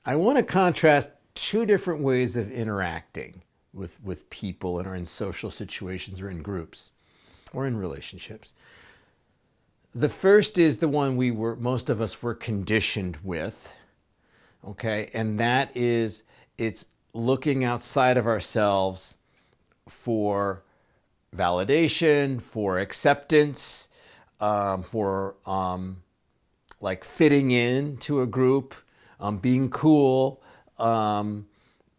I want to contrast two different ways of interacting with people and are in social situations or in groups or in relationships. The first is the one most of us were conditioned with, okay? And that is, it's looking outside of ourselves for validation, for acceptance, for like fitting in to a group, being cool, and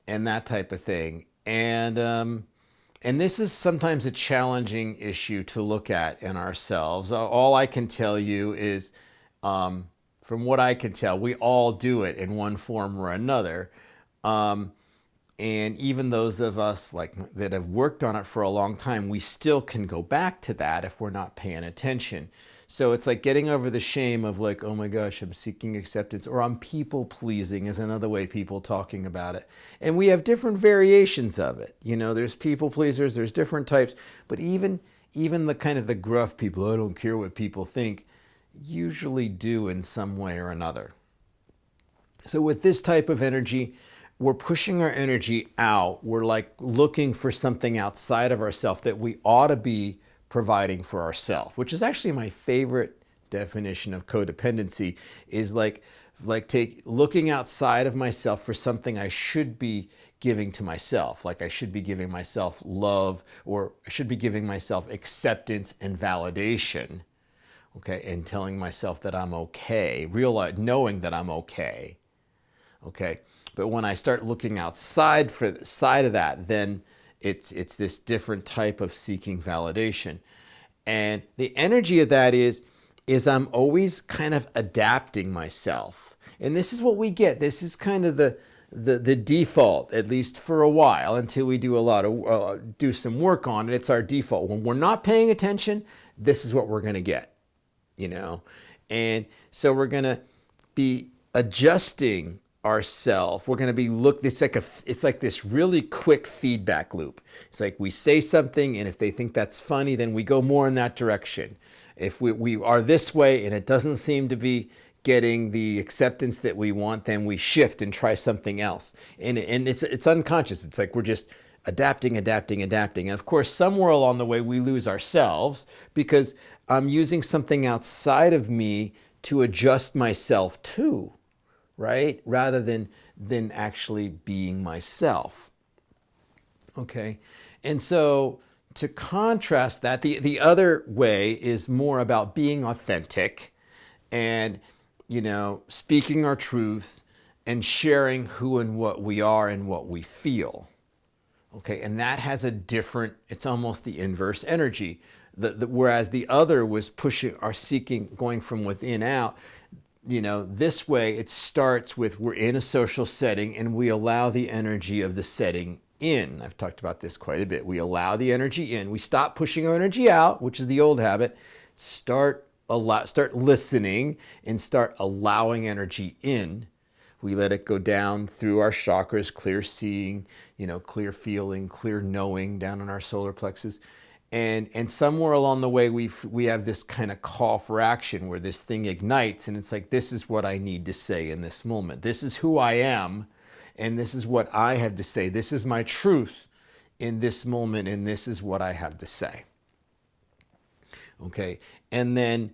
that type of thing. And this is sometimes a challenging issue to look at in ourselves. All I can tell you is, from what I can tell, we all do it in one form or another. And even those of us that have worked on it for a long time, we still can go back to that if we're not paying attention. So it's like getting over the shame of like, oh my gosh, I'm seeking acceptance, or I'm people pleasing is another way people talking about it. And we have different variations of it. There's people pleasers, there's different types, but even the kind of the gruff people, I don't care what people think, usually do in some way or another. So with this type of energy, we're pushing our energy out. We're like looking for something outside of ourselves that we ought to be providing for ourselves, which is actually my favorite definition of codependency, is looking outside of myself for something I should be giving to myself. Like I should be giving myself love, or I should be giving myself acceptance and validation, okay, and telling myself that I'm okay, knowing that I'm okay, okay. But when I start looking outside for the side of that, then it's this different type of seeking validation. And the energy of that is I'm always kind of adapting myself. And this is what we get. This is kind of the default, at least for a while, until we do some work on it. It's our default. When we're not paying attention, this is what we're going to get, And so we're going to be adjusting ourselves. We're going to be it's like this really quick feedback loop. It's like we say something, and if they think that's funny, then we go more in that direction. If we are this way and it doesn't seem to be getting the acceptance that we want, then we shift and try something else. And it's unconscious. It's like we're just adapting. And of course, somewhere along the way, we lose ourselves because I'm using something outside of me to adjust myself to, right? Rather than actually being myself. Okay. And so to contrast that, the other way is more about being authentic and, speaking our truth and sharing who and what we are and what we feel. Okay. And that has it's almost the inverse energy. Whereas the other was going from within out. This way it starts with, we're in a social setting and we allow the energy of the setting in. I've talked about this quite a bit. We allow the energy in. We stop pushing our energy out, which is the old habit. Start listening and start allowing energy in. We let it go down through our chakras, clear seeing, clear feeling, clear knowing down in our solar plexus. And somewhere along the way, we have this kind of call for action where this thing ignites, and it's like, this is what I need to say in this moment. This is who I am, and this is what I have to say. This is my truth in this moment, and this is what I have to say. Okay, and then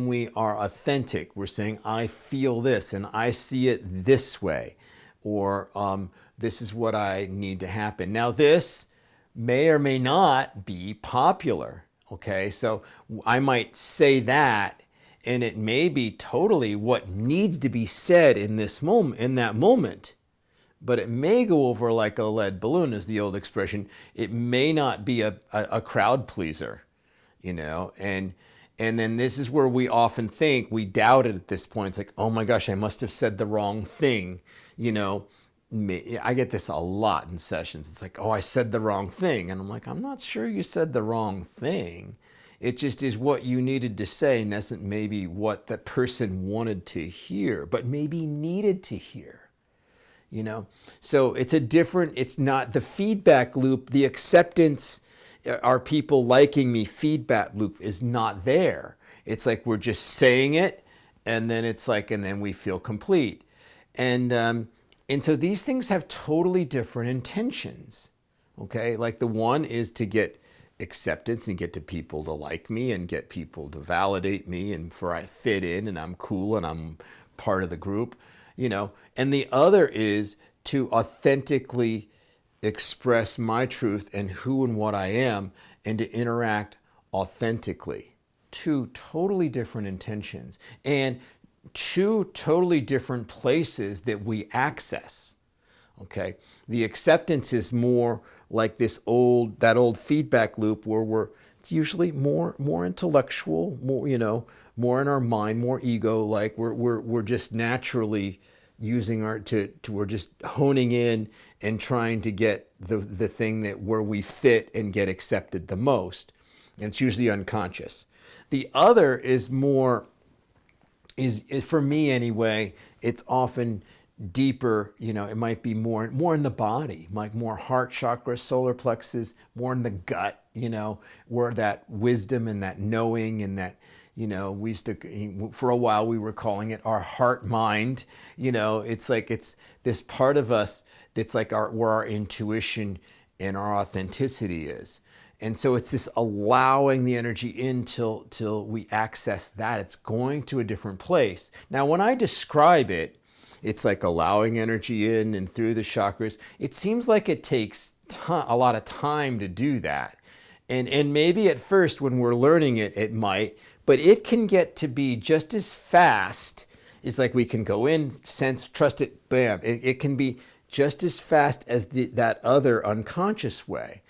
we are authentic. We're saying, I feel this, and I see it this way, or this is what I need to happen. Now this may or may not be popular, okay? So I might say that, and it may be totally what needs to be said in that moment, but it may go over like a lead balloon, is the old expression. It may not be a crowd pleaser, and then this is where we often think, we doubt it at this point. It's like, oh my gosh, I must have said the wrong thing, I get this a lot in sessions. It's like, oh, I said the wrong thing. And I'm like, I'm not sure you said the wrong thing. It just is what you needed to say and isn't maybe what that person wanted to hear, but maybe needed to hear. So it's not the feedback loop, the acceptance, are people liking me feedback loop is not there. It's like we're just saying it, and then it's like, and then we feel complete. And And so these things have totally different intentions. Okay, like the one is to get acceptance and get to people to like me and get people to validate me and for I fit in and I'm cool and I'm part of the group, and the other is to authentically express my truth and who and what I am and to interact authentically. Two totally different intentions and two totally different places that we access. Okay, the acceptance is more like that old feedback loop where it's usually more intellectual, more in our mind, more ego. Like we're just naturally using we're just honing in and trying to get the thing that where we fit and get accepted the most, and it's usually unconscious. The other is more is for me anyway. It's often deeper, it might be more in the body, like more heart chakra, solar plexus, more in the gut, where that wisdom and that knowing and that, we used to, for a while we were calling it our heart mind, it's like it's this part of us that's like where our intuition and our authenticity is. And so it's this allowing the energy in till we access that. It's going to a different place. Now, when I describe it, it's like allowing energy in and through the chakras. It seems like it takes a lot of time to do that. And maybe at first when we're learning it, it might, but it can get to be just as fast. It's like we can go in, sense, trust it, bam. It can be just as fast as that other unconscious way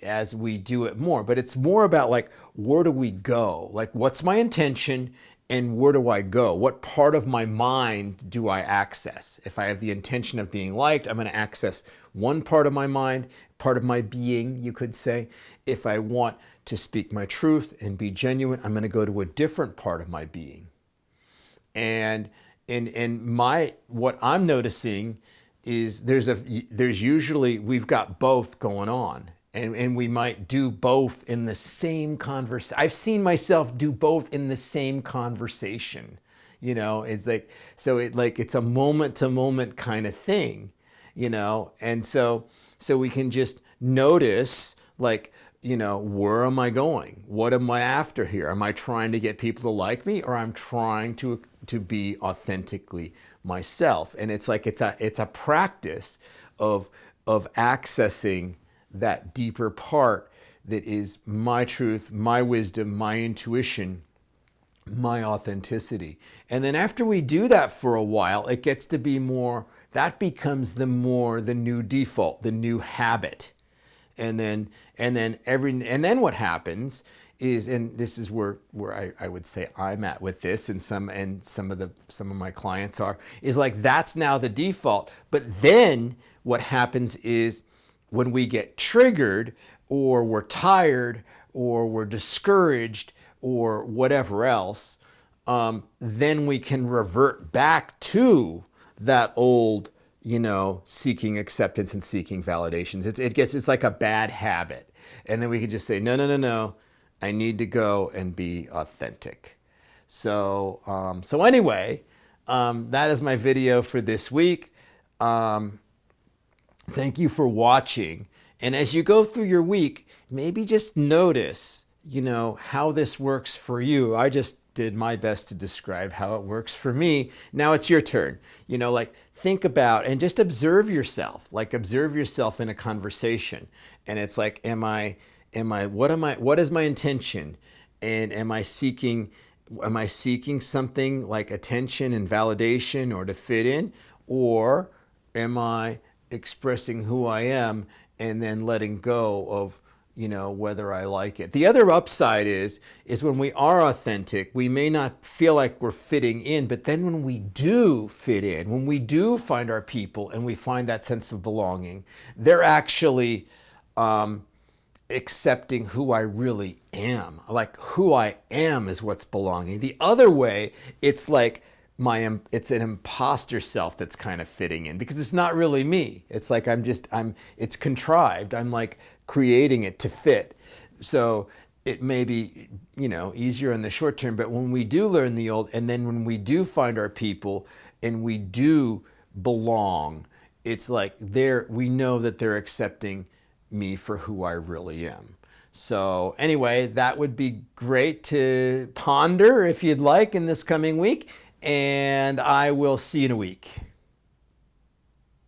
as we do it more. But it's more about like, where do we go? Like, what's my intention? And where do I go? What part of my mind do I access? If I have the intention of being liked, I'm going to access one part of my mind, part of my being, you could say. If I want to speak my truth and be genuine, I'm going to go to a different part of my being. And what I'm noticing is there's usually, we've got both going on. And we might do both in the same conversation. I've seen myself do both in the same conversation. It's like, so it's a moment to moment kind of thing, and so we can just notice like, where am I going? What am I after here? Am I trying to get people to like me, or I'm trying to be authentically myself? And it's like, it's a practice of accessing that deeper part that is my truth, my wisdom, my intuition, my authenticity. And then after we do that for a while, it gets to be more, that becomes the new default, the new habit. And then what happens is, and this is where I would say I'm at with this, and some of my clients is like, that's now the default. But then what happens is, when we get triggered or we're tired or we're discouraged or whatever else, then we can revert back to that old, seeking acceptance and seeking validations. It's like a bad habit. And then we can just say, no, I need to go and be authentic. So anyway, that is my video for this week. Thank you for watching. And as you go through your week, maybe just notice, how this works for you. I just did my best to describe how it works for me. Now it's your turn. Like, think about and just observe yourself. Like, observe yourself in a conversation. And it's like, what is my intention? And am I seeking something like attention and validation or to fit in? Or am I expressing who I am and then letting go of, whether I like it? The other upside is when we are authentic, we may not feel like we're fitting in, but then when we do fit in, when we do find our people and we find that sense of belonging, they're actually accepting who I really am. Like, who I am is what's belonging. The other way, it's like, it's an imposter self that's kind of fitting in, because it's not really me. It's like it's contrived. I'm like creating it to fit. So it may be, easier in the short term, but when we do learn the old, and then when we do find our people and we do belong. It's like we know that they're accepting me for who I really am. So anyway, that would be great to ponder if you'd like in this coming week, and I will see you in a week.